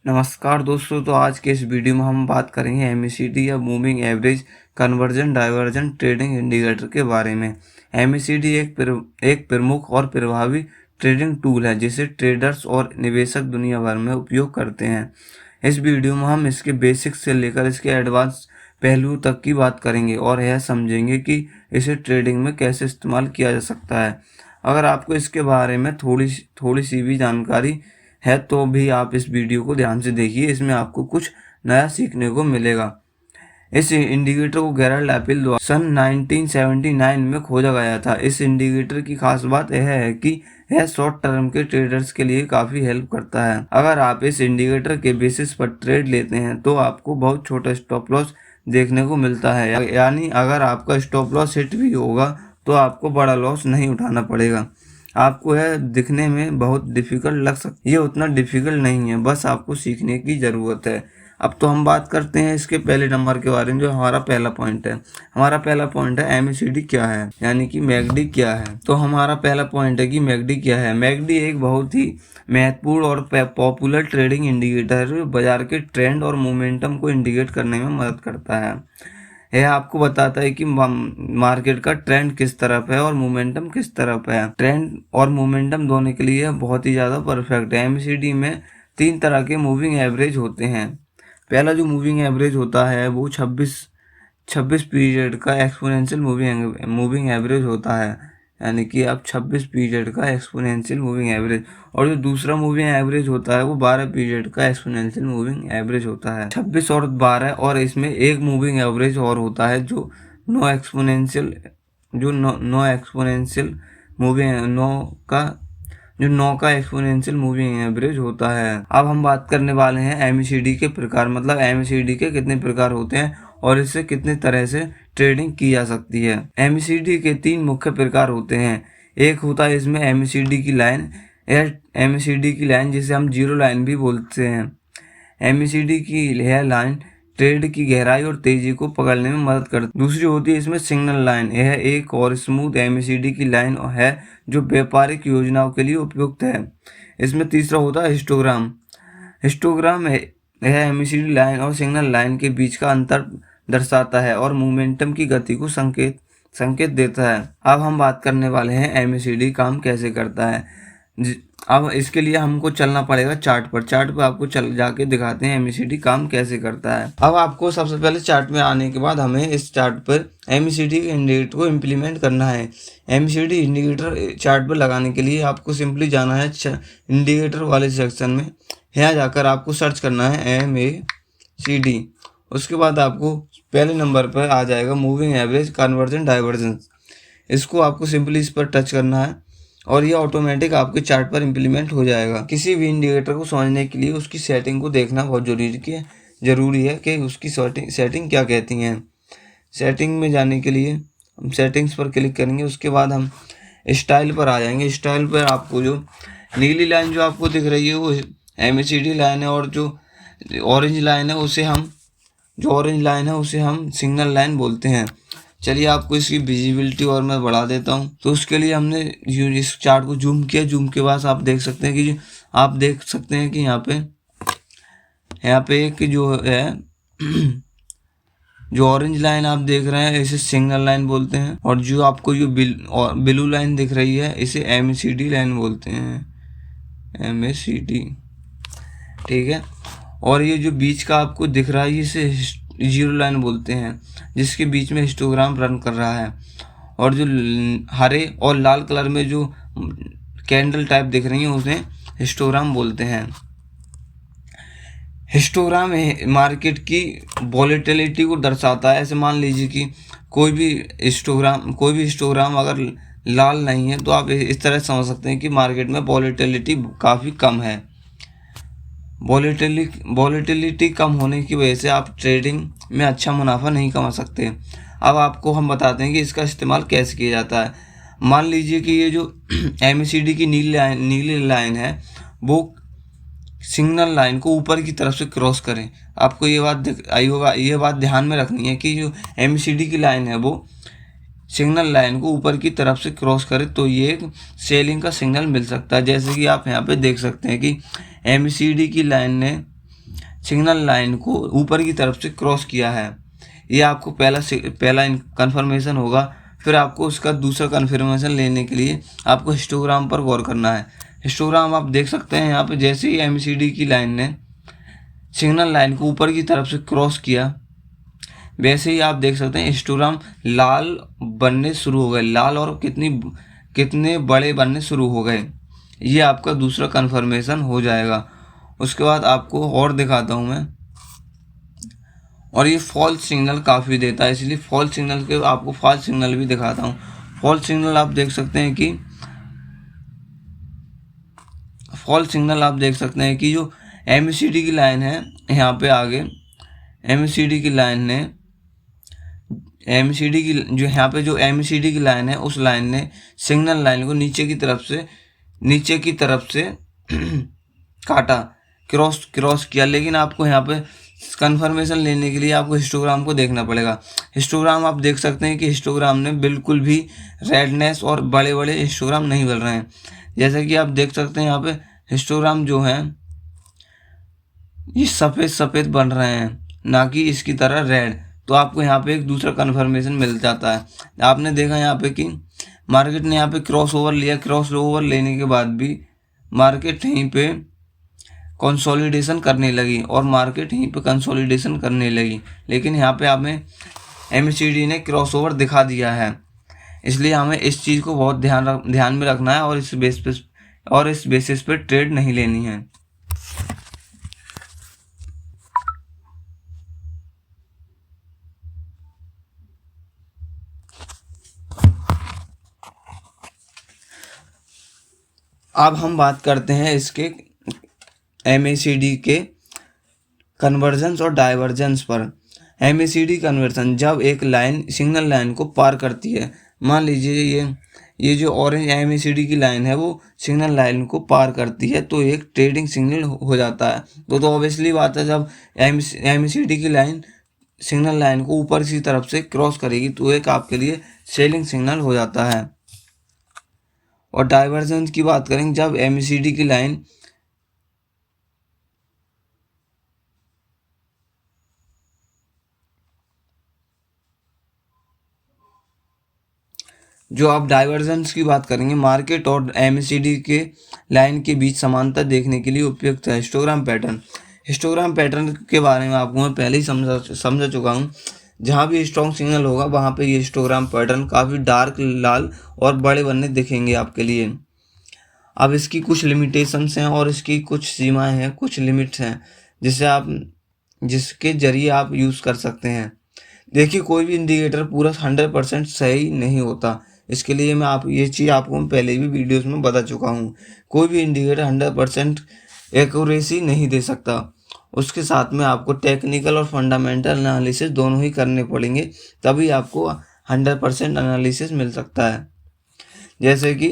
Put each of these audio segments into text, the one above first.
नमस्कार दोस्तों। तो आज के इस वीडियो में हम बात करेंगे एमएसीडी या moving average conversion diversion trading indicator के बारे में। एमएसीडी एक प्रमुख और प्रभावी ट्रेडिंग टूल है जिसे ट्रेडर्स और निवेशक दुनिया भर में उपयोग करते हैं। इस वीडियो में हम इसके बेसिक्स से लेकर इसके एडवांस पहलुओं तक की बात करेंगे और यह समझेंगे कि इसे ट्रेडिंग में कैसे इस्तेमाल किया जा सकता है। अगर आपको इसके बारे में थोड़ी सी भी जानकारी है तो भी आप इस वीडियो को ध्यान से देखिए, इसमें आपको कुछ नया सीखने को मिलेगा। इस इंडिकेटर को गैरल्ड एपिल द्वारा सन 1979 में खोजा गया था। इस इंडिकेटर की खास बात यह है कि यह शॉर्ट टर्म के ट्रेडर्स के लिए काफ़ी हेल्प करता है। अगर आप इस इंडिकेटर के बेसिस पर ट्रेड लेते हैं तो आपको बहुत छोटा स्टॉप लॉस देखने को मिलता है, यानी अगर आपका स्टॉप लॉस हिट भी होगा तो आपको बड़ा लॉस नहीं उठाना पड़ेगा। आपको यह दिखने में बहुत डिफ़िकल्ट लग सकता है, ये उतना डिफ़िकल्ट नहीं है, बस आपको सीखने की ज़रूरत है। अब तो हम बात करते हैं इसके पहले नंबर के बारे में, जो हमारा पहला पॉइंट है। हमारा पहला पॉइंट है एमएसीडी क्या है, यानी कि मैकडी क्या है। तो हमारा पहला पॉइंट है कि मैकडी क्या है। मैकडी एक बहुत ही महत्वपूर्ण और पॉपुलर ट्रेडिंग इंडिकेटर है जो बाजार के ट्रेंड और मोमेंटम को इंडिकेट करने में मदद करता है। यह आपको बताता है कि मार्केट का ट्रेंड किस तरफ है और मोमेंटम किस तरफ है। ट्रेंड और मोमेंटम दोनों के लिए बहुत ही ज़्यादा परफेक्ट है। एमएसीडी में 3 तरह के मूविंग एवरेज होते हैं। पहला जो मूविंग एवरेज होता है वो 26 पीरियड का एक्सपोनेंशियल मूविंग एवरेज होता है, यानी कि आप 26 पीरियड का एक्सपोनेंशियल मूविंग एवरेज। और जो दूसरा मूविंग एवरेज होता है वो 12 पीरियड का एक्सपोनेंशियल मूविंग एवरेज होता है। 26 और 12, और इसमें एक मूविंग एवरेज और होता है जो नो एक्सपोनेंशियल एक्सपोनेंशियल मूविंग एवरेज होता है। अब हम बात करने वाले हैं एमएसीडी के प्रकार, मतलब एमएसीडी के कितने प्रकार होते हैं और इससे कितने तरह से ट्रेडिंग की जा सकती है। एमएसीडी के 3 मुख्य प्रकार होते हैं। एक होता है इसमें एमएसीडी की लाइन, एमएसीडी की लाइन जिसे हम जीरो लाइन भी बोलते हैं। एमएसीडी की यह लाइन ट्रेड की गहराई और तेजी को पकड़ने में मदद करती है। दूसरी होती है इसमें सिग्नल लाइन। यह एक और स्मूथ एमएसीडी की लाइन है जो व्यापारिक योजनाओं के लिए उपयुक्त है। इसमें तीसरा होता है हिस्टोग्राम यह एमएसीडी लाइन और सिग्नल लाइन के बीच का अंतर दर्शाता है और मोमेंटम की गति को संकेत देता है। अब हम बात करने वाले हैं एमएसीडी काम कैसे करता है। अब इसके लिए हमको चलना पड़ेगा चार्ट पर आपको जाके दिखाते हैं एमएसीडी काम कैसे करता है। अब आपको सबसे पहले चार्ट में आने के बाद हमें इस चार्ट पर एमएसीडी इंडिकेटर को इम्प्लीमेंट करना है। एमएसीडी इंडिकेटर चार्ट पर लगाने के लिए आपको सिंपली जाना है इंडिकेटर वाले सेक्शन में। यहाँ जाकर आपको सर्च करना है एमएसीडी। उसके बाद आपको पहले नंबर पर आ जाएगा मूविंग एवरेज कन्वर्जन डाइवर्जेंस। इसको आपको सिंपली इस पर टच करना है और ये ऑटोमेटिक आपके चार्ट पर इम्प्लीमेंट हो जाएगा। किसी भी इंडिकेटर को समझने के लिए उसकी सेटिंग को देखना बहुत ज़रूरी है कि उसकी सेटिंग क्या कहती हैं। सेटिंग में जाने के लिए हम सेटिंग्स पर क्लिक करेंगे। उसके बाद हम स्टाइल पर आ जाएंगे। स्टाइल पर आपको जो नीली लाइन जो आपको दिख रही है वो एमएसीडी लाइन है, और जो ऑरेंज लाइन है उसे हम सिग्नल लाइन बोलते हैं। चलिए आपको इसकी विजिबिलिटी और मैं बढ़ा देता हूँ। तो उसके लिए हमने इस चार्ट को जूम किया। जूम के बाद आप देख सकते हैं कि यहाँ पे एक जो है जो ऑरेंज लाइन आप देख रहे हैं इसे सिग्नल लाइन बोलते हैं, और जो आपको जो ब्लू लाइन दिख रही है इसे एमएसीडी लाइन बोलते हैं, एमएसीडी। ठीक है। और ये जो बीच का आपको दिख रहा है इसे जीरो लाइन बोलते हैं, जिसके बीच में हिस्टोग्राम रन कर रहा है। और जो हरे और लाल कलर में जो कैंडल टाइप दिख रही है उसे हिस्टोग्राम बोलते हैं। हिस्टोग्राम मार्केट की वॉलेटिलिटी को दर्शाता है। ऐसे मान लीजिए कि कोई भी हिस्टोग्राम अगर लाल नहीं है तो आप इस तरह समझ सकते हैं कि मार्केट में वॉलेटिलिटी काफ़ी कम है। वॉलेटिलिटी कम होने की वजह से आप ट्रेडिंग में अच्छा मुनाफा नहीं कमा सकते। अब आपको हम बताते हैं कि इसका इस्तेमाल कैसे किया जाता है। मान लीजिए कि ये जो एमएसीडी की नीली लाइन है वो सिग्नल लाइन को ऊपर की तरफ से क्रॉस करें। आपको ये बात ध्यान में रखनी है कि जो एमएसीडी की लाइन है वो सिग्नल लाइन को ऊपर की तरफ से क्रॉस करे तो ये एक सेलिंग का सिग्नल मिल सकता है। जैसे कि आप यहाँ पे देख सकते हैं कि एमएसीडी की लाइन ने सिग्नल लाइन को ऊपर की तरफ से क्रॉस किया है। ये आपको पहला कन्फर्मेशन होगा। फिर आपको उसका दूसरा कन्फर्मेशन लेने के लिए आपको हिस्टोग्राम पर गौर करना है। हिस्टोग्राम आप देख सकते हैं यहाँ पे, जैसे ही एमसीडी की लाइन ने सिग्नल लाइन को ऊपर की तरफ से क्रॉस किया, वैसे ही आप देख सकते हैं हिस्टोग्राम लाल बनने शुरू हो गए, लाल और कितने बड़े बनने शुरू हो गए। ये आपका दूसरा कन्फर्मेशन हो जाएगा। उसके बाद आपको और दिखाता हूँ मैं, और ये फॉल्स सिग्नल काफ़ी देता है, इसलिए फॉल्स सिग्नल के आपको फॉल्स सिग्नल भी दिखाता हूँ। फॉल्स सिग्नल आप देख सकते हैं कि जो एमसीडी की लाइन है यहाँ पे आगे, एमसीडी की लाइन ने एमसीडी की जो यहाँ पे जो एमसीडी की लाइन है उस लाइन ने सिग्नल लाइन को नीचे की तरफ से काटा, क्रॉस किया। लेकिन आपको यहाँ पे कन्फर्मेशन लेने के लिए आपको हिस्टोग्राम को देखना पड़ेगा। हिस्टोग्राम आप देख सकते हैं कि हिस्टोग्राम ने बिल्कुल भी रेडनेस और बड़े बड़े हिस्टोग्राम नहीं बन रहे हैं। जैसे कि आप देख सकते हैं यहाँ पे हिस्टोग्राम जो हैं ये सफ़ेद बन रहे हैं, ना कि इसकी तरह रेड। तो आपको यहाँ पे एक दूसरा कन्फर्मेशन मिल जाता है। आपने देखा यहाँ पे कि मार्केट ने यहाँ पे क्रॉस ओवर लिया, क्रॉस ओवर लेने के बाद भी मार्केट यहीं पे कंसोलिडेशन करने लगी लेकिन यहाँ पे हमें एमसीडी ने क्रॉसओवर दिखा दिया है। इसलिए हमें इस चीज़ को बहुत ध्यान में रखना है और इस बेसिस पे ट्रेड नहीं लेनी है। अब हम बात करते हैं इसके एमएसीडी के कन्वर्जेंस और डाइवर्जेंस पर। एमएसीडी कन्वर्जन जब एक लाइन सिग्नल लाइन को पार करती है, मान लीजिए ये जो ऑरेंज एमएसीडी की लाइन है वो सिग्नल लाइन को पार करती है तो एक ट्रेडिंग सिग्नल हो जाता है। तो ऑब्वियसली बात है, जब एमएसीडी की लाइन सिग्नल लाइन को ऊपर की तरफ से क्रॉस करेगी तो एक आपके लिए सेलिंग सिग्नल हो जाता है। और डाइवर्जेंस की बात करें, जब एमएसीडी की लाइन जो आप डाइवर्जेंस की बात करेंगे, मार्केट और एमएसीडी के लाइन के बीच समानता देखने के लिए उपयुक्त है हिस्टोग्राम पैटर्न के बारे में आपको मैं पहले ही समझा चुका हूँ। जहाँ भी स्ट्रॉन्ग सिग्नल होगा वहाँ पे ये हिस्टोग्राम पैटर्न काफ़ी डार्क लाल और बड़े बनने दिखेंगे आपके लिए। अब इसकी कुछ लिमिटेशंस हैं और इसकी कुछ सीमाएं हैं, कुछ लिमिट्स हैं जिसके जरिए आप यूज़ कर सकते हैं। देखिए, कोई भी इंडिकेटर पूरा 100% सही नहीं होता। इसके लिए ये चीज़ आपको मैं पहले भी वीडियोस में बता चुका हूँ। कोई भी इंडिकेटर 100% एक्यूरेसी नहीं दे सकता। उसके साथ में आपको टेक्निकल और फंडामेंटल एनालिसिस दोनों ही करने पड़ेंगे, तभी आपको 100% एनालिसिस मिल सकता है। जैसे कि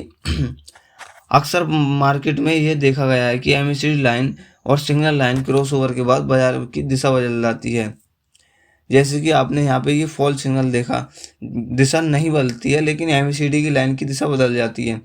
अक्सर मार्केट में ये देखा गया है कि एमएसीडी लाइन और सिग्नल लाइन क्रॉसओवर के बाद बाजार की दिशा बदल जाती है। जैसे कि आपने यहाँ पे ये फॉल्स सिग्नल देखा, दिशा नहीं बदलती है लेकिन एमएसीडी की लाइन की दिशा बदल जाती है।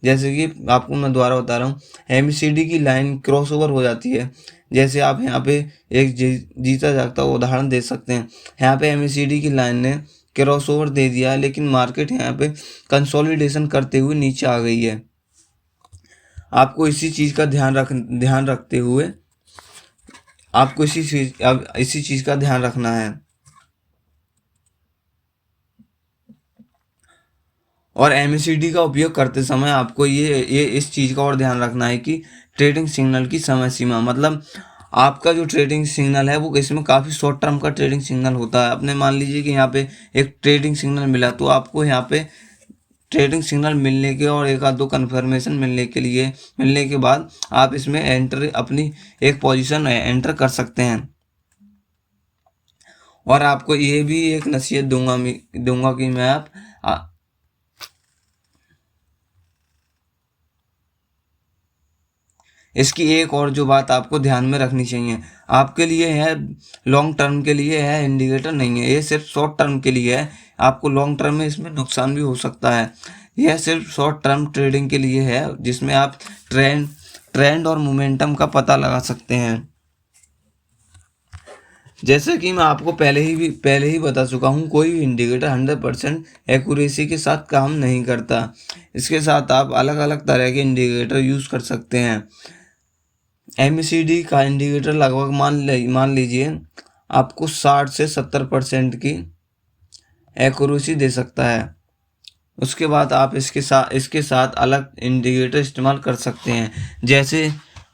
जैसे कि आपको मैं दोबारा बता रहा हूँ, एमएसीडी की लाइन क्रॉसओवर हो जाती है। जैसे आप यहाँ पे एक जीता जागता उदाहरण दे सकते हैं। यहाँ पे एमएसीडी की लाइन ने क्रॉसओवर दे दिया लेकिन मार्केट यहाँ पे कंसोलिडेशन करते हुए नीचे आ गई है। आपको इसी चीज़ का ध्यान रखते हुए आपको इसी चीज़ का ध्यान रखना है। और एमएसीडी का उपयोग करते समय आपको ये इस चीज़ का और ध्यान रखना है कि ट्रेडिंग सिग्नल की समय सीमा, मतलब आपका जो ट्रेडिंग सिग्नल है वो इसमें काफ़ी शॉर्ट टर्म का ट्रेडिंग सिग्नल होता है। आपने मान लीजिए कि यहाँ पे एक ट्रेडिंग सिग्नल मिला तो आपको यहाँ पे ट्रेडिंग सिग्नल मिलने के और एक आध दो कन्फर्मेशन मिलने के बाद आप इसमें अपनी एक पोजीशन एंटर कर सकते हैं। और आपको ये भी एक नसीहत दूंगा कि मैं इसकी एक और जो बात आपको ध्यान में रखनी चाहिए, आपके लिए है लॉन्ग टर्म के लिए है इंडिकेटर नहीं है, ये सिर्फ शॉर्ट टर्म के लिए है। आपको लॉन्ग टर्म में इसमें नुकसान भी हो सकता है। यह सिर्फ शॉर्ट टर्म ट्रेडिंग के लिए है जिसमें आप ट्रेंड और मोमेंटम का पता लगा सकते हैं। जैसे कि मैं आपको पहले ही बता चुका हूँ, कोई भी इंडिकेटर 100% एक्यूरेसी के साथ काम नहीं करता। इसके साथ आप अलग अलग तरह के इंडिकेटर यूज़ कर सकते हैं। एमएसीडी का इंडिकेटर लगभग मान लीजिए आपको 60 से 70% की एक्यूरेसी दे सकता है। उसके बाद आप इसके साथ अलग इंडिकेटर इस्तेमाल कर सकते हैं, जैसे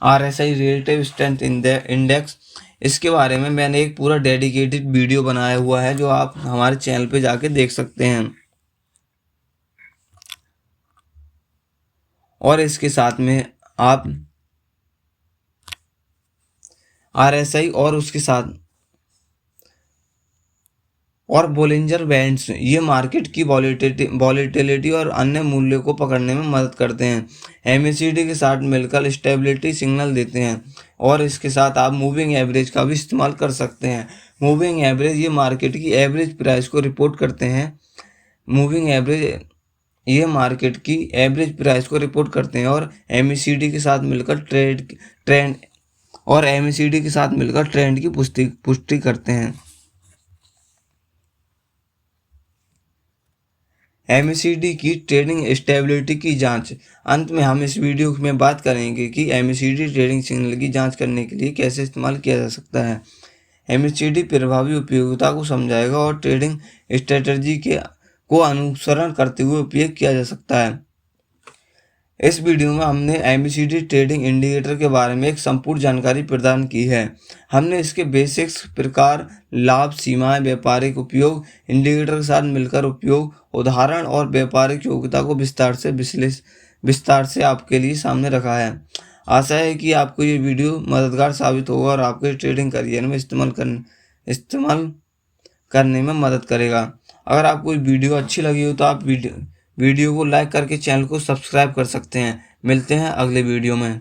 RSI रिलेटिव स्ट्रेंथ इंडेक्स। इसके बारे में मैंने एक पूरा डेडिकेटेड वीडियो बनाया हुआ है, जो आप हमारे चैनल पे जाके देख सकते हैं। और इसके साथ में आप RSI और उसके साथ और बोलिंजर बैंड्स, ये मार्केट की वॉलेटिलिटी और अन्य मूल्यों को पकड़ने में मदद करते हैं। एमएसीडी के साथ मिलकर स्टेबिलिटी सिग्नल देते हैं। और इसके साथ आप मूविंग एवरेज का भी इस्तेमाल कर सकते हैं। मूविंग एवरेज ये मार्केट की एवरेज प्राइस को रिपोर्ट करते हैं। मूविंग एवरेज ये मार्केट की एवरेज प्राइस को रिपोर्ट करते हैं और एमएसीडी के साथ मिलकर ट्रेंड की पुष्टि करते हैं। एमएसीडी की ट्रेडिंग स्टेबिलिटी की जांच। अंत में हम इस वीडियो में बात करेंगे कि एमएसीडी ट्रेडिंग सिग्नल की जांच करने के लिए कैसे इस्तेमाल किया जा सकता है। एमएसीडी प्रभावी उपयोगिता को समझाएगा और ट्रेडिंग स्ट्रेटजी को अनुसरण करते हुए उपयोग किया जा सकता है। इस वीडियो में हमने एमएसीडी ट्रेडिंग इंडिकेटर के बारे में एक संपूर्ण जानकारी प्रदान की है। हमने इसके बेसिक्स, प्रकार, लाभ, सीमाएं, व्यापारिक उपयोग, इंडिकेटर के साथ मिलकर उपयोग, उदाहरण और व्यापारिक योग्यता को विस्तार से आपके लिए सामने रखा है। आशा है कि आपको ये वीडियो मददगार साबित होगा और आपके ट्रेडिंग करियर में इस्तेमाल करने में मदद करेगा। अगर आपको वीडियो अच्छी लगी हो तो आप वीडियो को लाइक करके चैनल को सब्सक्राइब कर सकते हैं। मिलते हैं अगले वीडियो में।